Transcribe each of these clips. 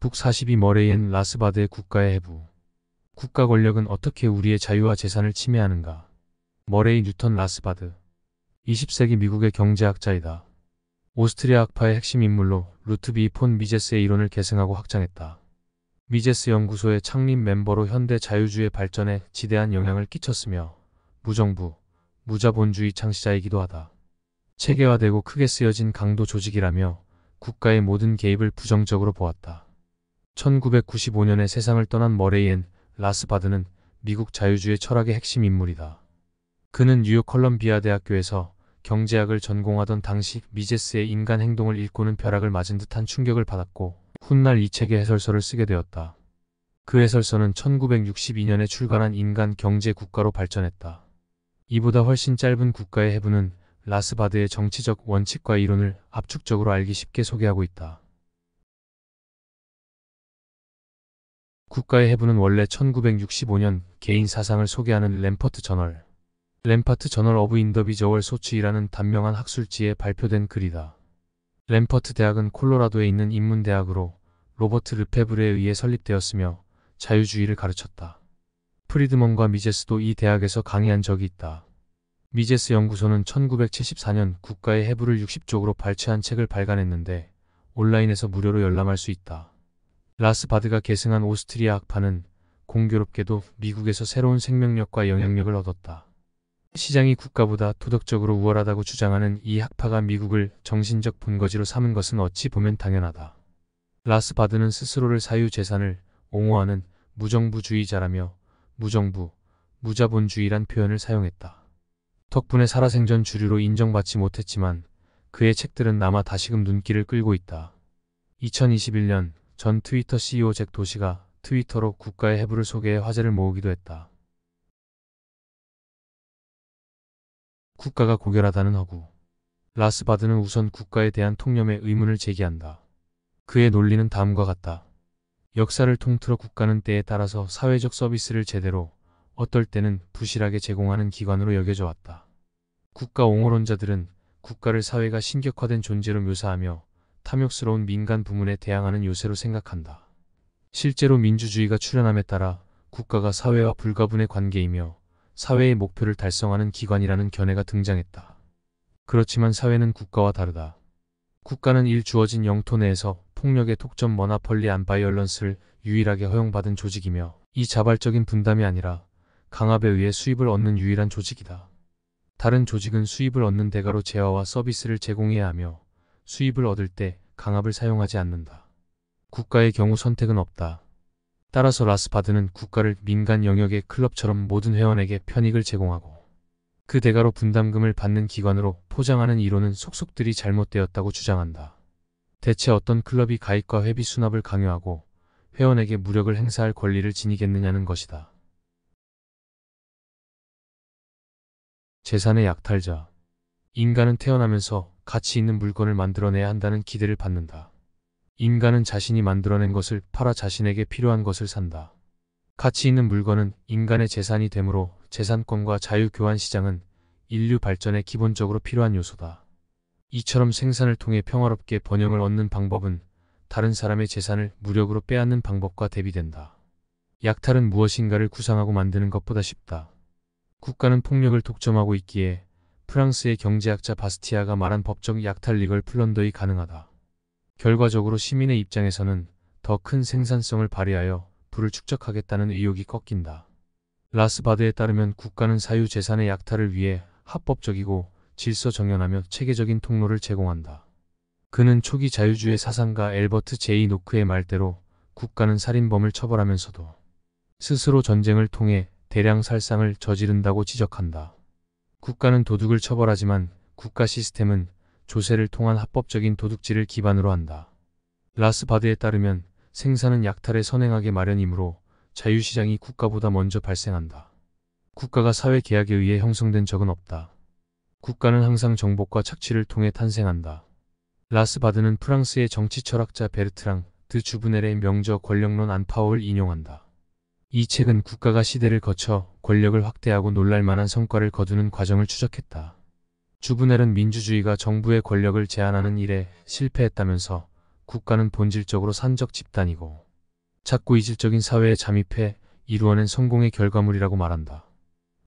북42 머레이 앤 라스바드의 국가의 해부. 국가 권력은 어떻게 우리의 자유와 재산을 침해하는가? 머레이 뉴턴 라스바드. 20세기 미국의 경제학자이다. 오스트리아 학파의 핵심 인물로 루트비 폰 미제스의 이론을 계승하고 확장했다. 미제스 연구소의 창립 멤버로 현대 자유주의 발전에 지대한 영향을 끼쳤으며 무정부, 무자본주의 창시자이기도 하다. 체계화되고 크게 쓰여진 강도 조직이라며 국가의 모든 개입을 부정적으로 보았다. 1995년에 세상을 떠난 머레이 앤 라스바드는 미국 자유주의 철학의 핵심 인물이다. 그는 뉴욕 컬럼비아 대학교에서 경제학을 전공하던 당시 미제스의 인간 행동을 읽고는 벼락을 맞은 듯한 충격을 받았고 훗날 이 책의 해설서를 쓰게 되었다. 그 해설서는 1962년에 출간한 인간 경제 국가로 발전했다. 이보다 훨씬 짧은 국가의 해부는 라스바드의 정치적 원칙과 이론을 압축적으로 알기 쉽게 소개하고 있다. 국가의 해부는 원래 1965년 개인 사상을 소개하는 램퍼트 저널, 램파트 저널 오브 인더비저월 소치이라는 단명한 학술지에 발표된 글이다. 램퍼트 대학은 콜로라도에 있는 인문대학으로 로버트 르페브르에 의해 설립되었으며 자유주의를 가르쳤다. 프리드먼과 미제스도 이 대학에서 강의한 적이 있다. 미제스 연구소는 1974년 국가의 해부를 60쪽으로 발췌한 책을 발간했는데 온라인에서 무료로 열람할 수 있다. 라스바드가 계승한 오스트리아 학파는 공교롭게도 미국에서 새로운 생명력과 영향력을 얻었다. 시장이 국가보다 도덕적으로 우월하다고 주장하는 이 학파가 미국을 정신적 본거지로 삼은 것은 어찌 보면 당연하다. 라스바드는 스스로를 사유재산을 옹호하는 무정부주의자라며 무정부, 무자본주의란 표현을 사용했다. 덕분에 살아생전 주류로 인정받지 못했지만 그의 책들은 남아 다시금 눈길을 끌고 있다. 2021년 전 트위터 CEO 잭 도시가 트위터로 국가의 해부를 소개해 화제를 모으기도 했다. 국가가 고결하다는 허구. 라스바드는 우선 국가에 대한 통념의 의문을 제기한다. 그의 논리는 다음과 같다. 역사를 통틀어 국가는 때에 따라서 사회적 서비스를 제대로, 어떨 때는 부실하게 제공하는 기관으로 여겨져 왔다. 국가 옹호론자들은 국가를 사회가 신격화된 존재로 묘사하며 탐욕스러운 민간 부문에 대항하는 요새로 생각한다. 실제로 민주주의가 출현함에 따라 국가가 사회와 불가분의 관계이며 사회의 목표를 달성하는 기관이라는 견해가 등장했다. 그렇지만 사회는 국가와 다르다. 국가는 주어진 영토 내에서 폭력의 독점 머나펄리 안 바이올런스를 유일하게 허용받은 조직이며 이 자발적인 분담이 아니라 강압에 의해 수입을 얻는 유일한 조직이다. 다른 조직은 수입을 얻는 대가로 재화와 서비스를 제공해야 하며 수입을 얻을 때 강압을 사용하지 않는다. 국가의 경우 선택은 없다. 따라서 라스바드는 국가를 민간 영역의 클럽처럼 모든 회원에게 편익을 제공하고 그 대가로 분담금을 받는 기관으로 포장하는 이론은 속속들이 잘못되었다고 주장한다. 대체 어떤 클럽이 가입과 회비 수납을 강요하고 회원에게 무력을 행사할 권리를 지니겠느냐는 것이다. 재산의 약탈자. 인간은 태어나면서 가치 있는 물건을 만들어내야 한다는 기대를 받는다. 인간은 자신이 만들어낸 것을 팔아 자신에게 필요한 것을 산다. 가치 있는 물건은 인간의 재산이 되므로 재산권과 자유교환 시장은 인류 발전에 기본적으로 필요한 요소다. 이처럼 생산을 통해 평화롭게 번영을 얻는 방법은 다른 사람의 재산을 무력으로 빼앗는 방법과 대비된다. 약탈은 무엇인가를 구상하고 만드는 것보다 쉽다. 국가는 폭력을 독점하고 있기에 프랑스의 경제학자 바스티아가 말한 법적 약탈 리걸 플런더이 가능하다. 결과적으로 시민의 입장에서는 더 큰 생산성을 발휘하여 부를 축적하겠다는 의욕이 꺾인다. 라스바드에 따르면 국가는 사유재산의 약탈을 위해 합법적이고 질서정연하며 체계적인 통로를 제공한다. 그는 초기 자유주의 사상가 엘버트 제이 노크의 말대로 국가는 살인범을 처벌하면서도 스스로 전쟁을 통해 대량 살상을 저지른다고 지적한다. 국가는 도둑을 처벌하지만 국가 시스템은 조세를 통한 합법적인 도둑질을 기반으로 한다. 라스바드에 따르면 생산은 약탈에 선행하게 마련이므로 자유시장이 국가보다 먼저 발생한다. 국가가 사회계약에 의해 형성된 적은 없다. 국가는 항상 정복과 착취를 통해 탄생한다. 라스바드는 프랑스의 정치철학자 베르트랑 드 주브넬의 명저 권력론 안파워를 인용한다. 이 책은 국가가 시대를 거쳐 권력을 확대하고 놀랄만한 성과를 거두는 과정을 추적했다. 주브넬은 민주주의가 정부의 권력을 제한하는 일에 실패했다면서 국가는 본질적으로 산적 집단이고 작고 이질적인 사회에 잠입해 이루어낸 성공의 결과물이라고 말한다.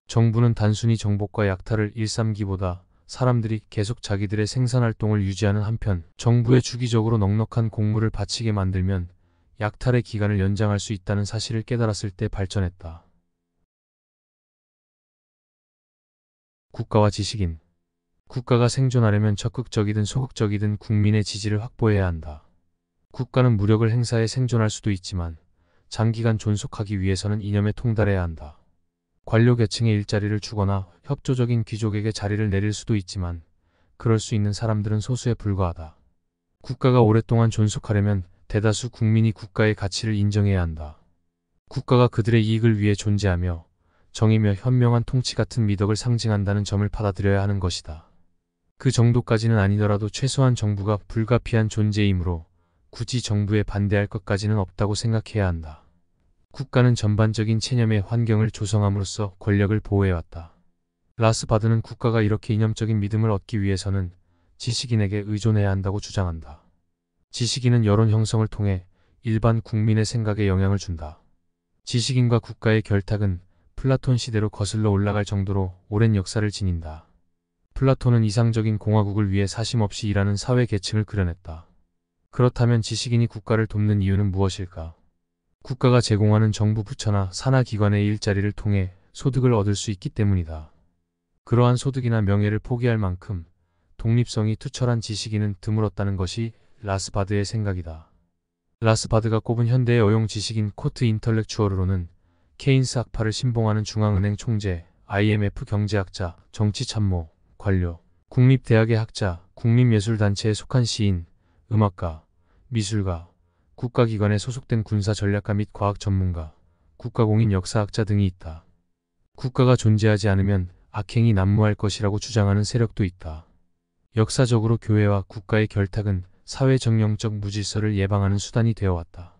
정부는 단순히 정복과 약탈을 일삼기보다 사람들이 계속 자기들의 생산활동을 유지하는 한편 정부에 주기적으로 넉넉한 공물을 바치게 만들면 약탈의 기간을 연장할 수 있다는 사실을 깨달았을 때 발전했다. 국가와 지식인. 국가가 생존하려면 적극적이든 소극적이든 국민의 지지를 확보해야 한다. 국가는 무력을 행사해 생존할 수도 있지만 장기간 존속하기 위해서는 이념에 통달해야 한다. 관료계층에 일자리를 주거나 협조적인 귀족에게 자리를 내릴 수도 있지만 그럴 수 있는 사람들은 소수에 불과하다. 국가가 오랫동안 존속하려면 대다수 국민이 국가의 가치를 인정해야 한다. 국가가 그들의 이익을 위해 존재하며 정의며 현명한 통치 같은 미덕을 상징한다는 점을 받아들여야 하는 것이다. 그 정도까지는 아니더라도 최소한 정부가 불가피한 존재이므로 굳이 정부에 반대할 것까지는 없다고 생각해야 한다. 국가는 전반적인 체념의 환경을 조성함으로써 권력을 보호해왔다. 라스바드는 국가가 이렇게 이념적인 믿음을 얻기 위해서는 지식인에게 의존해야 한다고 주장한다. 지식인은 여론 형성을 통해 일반 국민의 생각에 영향을 준다. 지식인과 국가의 결탁은 플라톤 시대로 거슬러 올라갈 정도로 오랜 역사를 지닌다. 플라톤은 이상적인 공화국을 위해 사심없이 일하는 사회 계층을 그려냈다. 그렇다면 지식인이 국가를 돕는 이유는 무엇일까? 국가가 제공하는 정부 부처나 산하 기관의 일자리를 통해 소득을 얻을 수 있기 때문이다. 그러한 소득이나 명예를 포기할 만큼 독립성이 투철한 지식인은 드물었다는 것이 라스바드의 생각이다. 라스바드가 꼽은 현대의 어용 지식인 코트 인털렉추얼로는 케인스 학파를 신봉하는 중앙은행 총재, IMF 경제학자, 정치참모, 관료, 국립대학의 학자, 국립예술단체에 속한 시인, 음악가, 미술가, 국가기관에 소속된 군사전략가 및 과학 전문가, 국가공인 역사학자 등이 있다. 국가가 존재하지 않으면 악행이 난무할 것이라고 주장하는 세력도 있다. 역사적으로 교회와 국가의 결탁은 사회 정령적 무질서를 예방하는 수단이 되어왔다.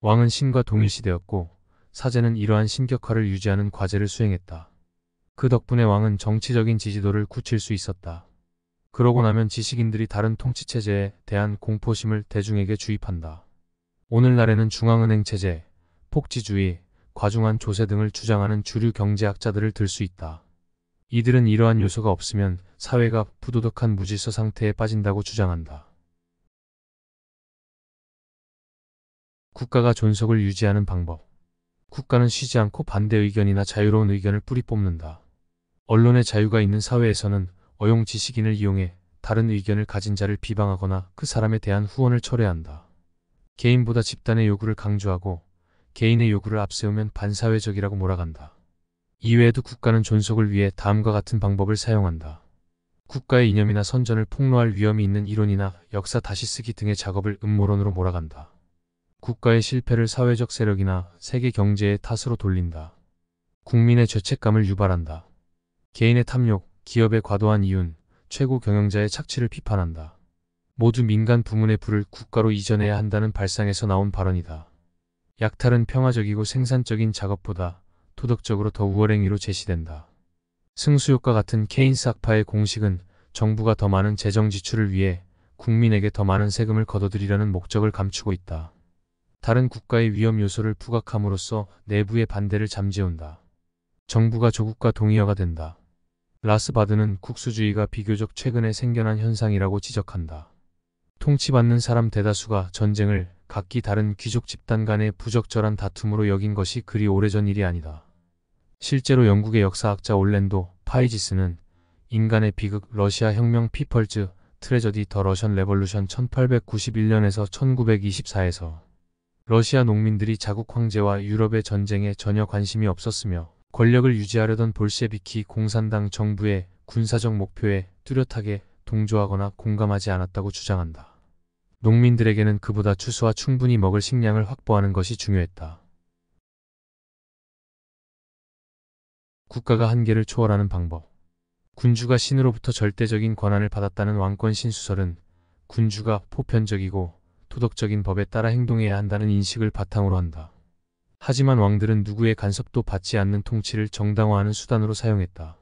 왕은 신과 동일시되었고 사제는 이러한 신격화를 유지하는 과제를 수행했다. 그 덕분에 왕은 정치적인 지지도를 굳힐 수 있었다. 그러고 나면 지식인들이 다른 통치체제에 대한 공포심을 대중에게 주입한다. 오늘날에는 중앙은행 체제, 폭지주의, 과중한 조세 등을 주장하는 주류 경제학자들을 들 수 있다. 이들은 이러한 요소가 없으면 사회가 부도덕한 무질서 상태에 빠진다고 주장한다. 국가가 존속을 유지하는 방법. 국가는 쉬지 않고 반대 의견이나 자유로운 의견을 뿌리 뽑는다. 언론의 자유가 있는 사회에서는 어용 지식인을 이용해 다른 의견을 가진 자를 비방하거나 그 사람에 대한 후원을 철회한다. 개인보다 집단의 요구를 강조하고 개인의 요구를 앞세우면 반사회적이라고 몰아간다. 이외에도 국가는 존속을 위해 다음과 같은 방법을 사용한다. 국가의 이념이나 선전을 폭로할 위험이 있는 이론이나 역사 다시 쓰기 등의 작업을 음모론으로 몰아간다. 국가의 실패를 사회적 세력이나 세계 경제의 탓으로 돌린다. 국민의 죄책감을 유발한다. 개인의 탐욕, 기업의 과도한 이윤, 최고 경영자의 착취를 비판한다. 모두 민간 부문의 부를 국가로 이전해야 한다는 발상에서 나온 발언이다. 약탈은 평화적이고 생산적인 작업보다 도덕적으로 더 우월 행위로 제시된다. 승수효과 같은 케인스 학파의 공식은 정부가 더 많은 재정 지출을 위해 국민에게 더 많은 세금을 걷어들이려는 목적을 감추고 있다. 다른 국가의 위험 요소를 부각함으로써 내부의 반대를 잠재운다. 정부가 조국과 동의어가 된다. 라스바드는 국수주의가 비교적 최근에 생겨난 현상이라고 지적한다. 통치받는 사람 대다수가 전쟁을 각기 다른 귀족 집단 간의 부적절한 다툼으로 여긴 것이 그리 오래전 일이 아니다. 실제로 영국의 역사학자 올랜도 파이지스는 인간의 비극 러시아 혁명 피펄즈 트레저디 더 러션 레볼루션 1891년에서 1924에서 러시아 농민들이 자국 황제와 유럽의 전쟁에 전혀 관심이 없었으며 권력을 유지하려던 볼셰비키 공산당 정부의 군사적 목표에 뚜렷하게 동조하거나 공감하지 않았다고 주장한다. 농민들에게는 그보다 추수와 충분히 먹을 식량을 확보하는 것이 중요했다. 국가가 한계를 초월하는 방법. 군주가 신으로부터 절대적인 권한을 받았다는 왕권 신수설은 군주가 보편적이고 도덕적인 법에 따라 행동해야 한다는 인식을 바탕으로 한다. 하지만 왕들은 누구의 간섭도 받지 않는 통치를 정당화하는 수단으로 사용했다.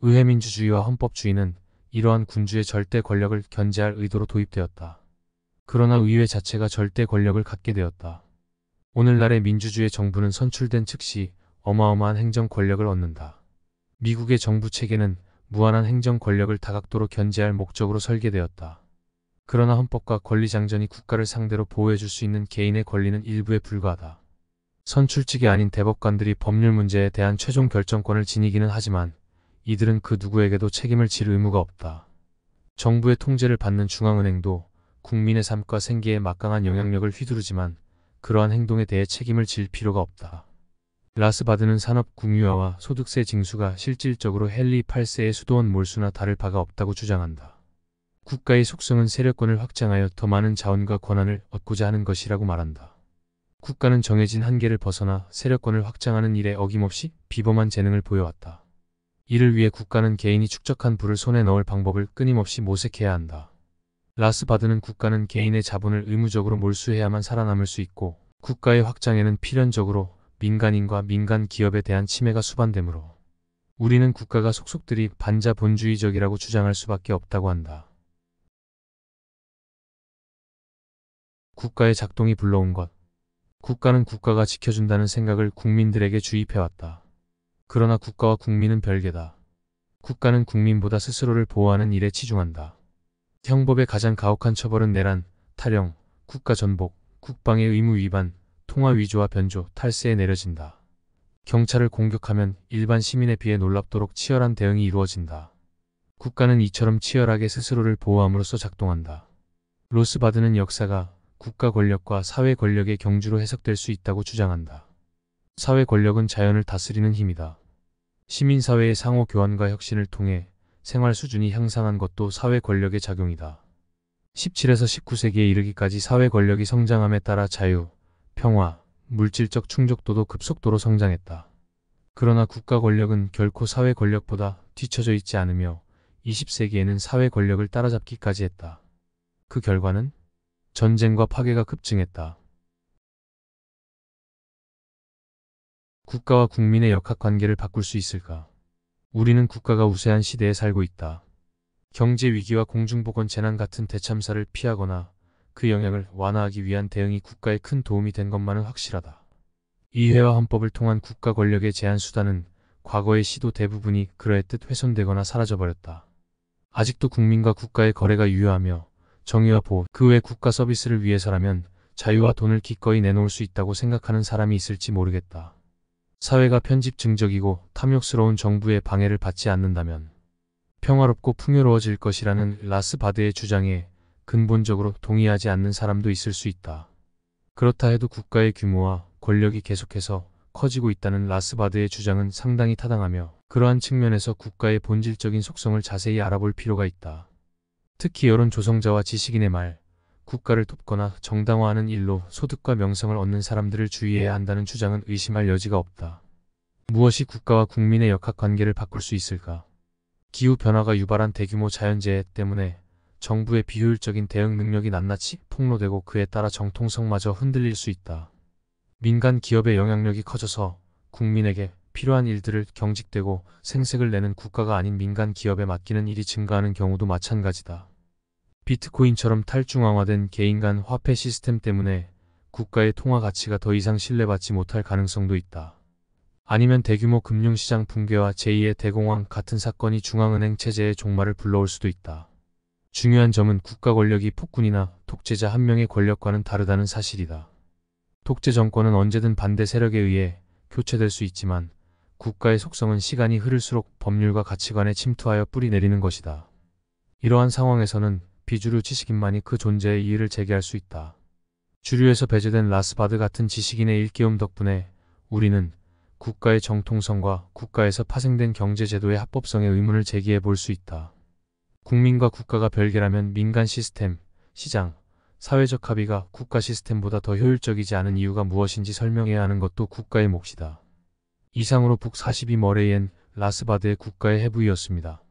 의회민주주의와 헌법주의는 이러한 군주의 절대 권력을 견제할 의도로 도입되었다. 그러나 의회 자체가 절대 권력을 갖게 되었다. 오늘날의 민주주의 정부는 선출된 즉시 어마어마한 행정 권력을 얻는다. 미국의 정부 체계는 무한한 행정 권력을 다각도로 견제할 목적으로 설계되었다. 그러나 헌법과 권리장전이 국가를 상대로 보호해줄 수 있는 개인의 권리는 일부에 불과하다. 선출직이 아닌 대법관들이 법률 문제에 대한 최종 결정권을 지니기는 하지만 이들은 그 누구에게도 책임을 질 의무가 없다. 정부의 통제를 받는 중앙은행도 국민의 삶과 생계에 막강한 영향력을 휘두르지만 그러한 행동에 대해 책임을 질 필요가 없다. 라스바드는 산업 국유화와 소득세 징수가 실질적으로 헨리 8세의 수도원 몰수나 다를 바가 없다고 주장한다. 국가의 속성은 세력권을 확장하여 더 많은 자원과 권한을 얻고자 하는 것이라고 말한다. 국가는 정해진 한계를 벗어나 세력권을 확장하는 일에 어김없이 비범한 재능을 보여왔다. 이를 위해 국가는 개인이 축적한 부를 손에 넣을 방법을 끊임없이 모색해야 한다. 라스바드는 국가는 개인의 자본을 의무적으로 몰수해야만 살아남을 수 있고 국가의 확장에는 필연적으로 민간인과 민간 기업에 대한 침해가 수반되므로 우리는 국가가 속속들이 반자본주의적이라고 주장할 수밖에 없다고 한다. 국가의 작동이 불러온 것. 국가는 국가가 지켜준다는 생각을 국민들에게 주입해왔다. 그러나 국가와 국민은 별개다. 국가는 국민보다 스스로를 보호하는 일에 치중한다. 형법의 가장 가혹한 처벌은 내란, 탈영, 국가 전복, 국방의 의무 위반, 통화 위조와 변조, 탈세에 내려진다. 경찰을 공격하면 일반 시민에 비해 놀랍도록 치열한 대응이 이루어진다. 국가는 이처럼 치열하게 스스로를 보호함으로써 작동한다. 로스바드는 역사가 국가 권력과 사회 권력의 경주로 해석될 수 있다고 주장한다. 사회 권력은 자연을 다스리는 힘이다. 시민사회의 상호 교환과 혁신을 통해 생활 수준이 향상한 것도 사회 권력의 작용이다. 17에서 19세기에 이르기까지 사회 권력이 성장함에 따라 자유, 평화, 물질적 충족도도 급속도로 성장했다. 그러나 국가 권력은 결코 사회 권력보다 뒤처져 있지 않으며 20세기에는 사회 권력을 따라잡기까지 했다. 그 결과는 전쟁과 파괴가 급증했다. 국가와 국민의 역학관계를 바꿀 수 있을까? 우리는 국가가 우세한 시대에 살고 있다. 경제위기와 공중보건 재난 같은 대참사를 피하거나 그 영향을 완화하기 위한 대응이 국가에 큰 도움이 된 것만은 확실하다. 의회와 헌법을 통한 국가 권력의 제한 수단은 과거의 시도 대부분이 그러했듯 훼손되거나 사라져버렸다. 아직도 국민과 국가의 거래가 유효하며 정의와 보호, 그 외 국가 서비스를 위해서라면 자유와 돈을 기꺼이 내놓을 수 있다고 생각하는 사람이 있을지 모르겠다. 사회가 편집증적이고 탐욕스러운 정부의 방해를 받지 않는다면 평화롭고 풍요로워질 것이라는 라스바드의 주장에 근본적으로 동의하지 않는 사람도 있을 수 있다. 그렇다 해도 국가의 규모와 권력이 계속해서 커지고 있다는 라스바드의 주장은 상당히 타당하며 그러한 측면에서 국가의 본질적인 속성을 자세히 알아볼 필요가 있다. 특히 여론 조성자와 지식인의 말, 국가를 돕거나 정당화하는 일로 소득과 명성을 얻는 사람들을 주의해야 한다는 주장은 의심할 여지가 없다. 무엇이 국가와 국민의 역학관계를 바꿀 수 있을까? 기후변화가 유발한 대규모 자연재해 때문에 정부의 비효율적인 대응 능력이 낱낱이 폭로되고 그에 따라 정통성마저 흔들릴 수 있다. 민간 기업의 영향력이 커져서 국민에게 필요한 일들을 경직되고 생색을 내는 국가가 아닌 민간 기업에 맡기는 일이 증가하는 경우도 마찬가지다. 비트코인처럼 탈중앙화된 개인 간 화폐 시스템 때문에 국가의 통화 가치가 더 이상 신뢰받지 못할 가능성도 있다. 아니면 대규모 금융시장 붕괴와 제2의 대공황 같은 사건이 중앙은행 체제의 종말을 불러올 수도 있다. 중요한 점은 국가 권력이 폭군이나 독재자 한 명의 권력과는 다르다는 사실이다. 독재 정권은 언제든 반대 세력에 의해 교체될 수 있지만 국가의 속성은 시간이 흐를수록 법률과 가치관에 침투하여 뿌리 내리는 것이다. 이러한 상황에서는 비주류 지식인만이 그 존재의 이의를 제기할 수 있다. 주류에서 배제된 라스바드 같은 지식인의 일깨움 덕분에 우리는 국가의 정통성과 국가에서 파생된 경제제도의 합법성의 의문을 제기해 볼 수 있다. 국민과 국가가 별개라면 민간 시스템, 시장, 사회적 합의가 국가 시스템보다 더 효율적이지 않은 이유가 무엇인지 설명해야 하는 것도 국가의 몫이다. 이상으로 북 42 머레이엔 라스바드의 국가의 해부이였습니다.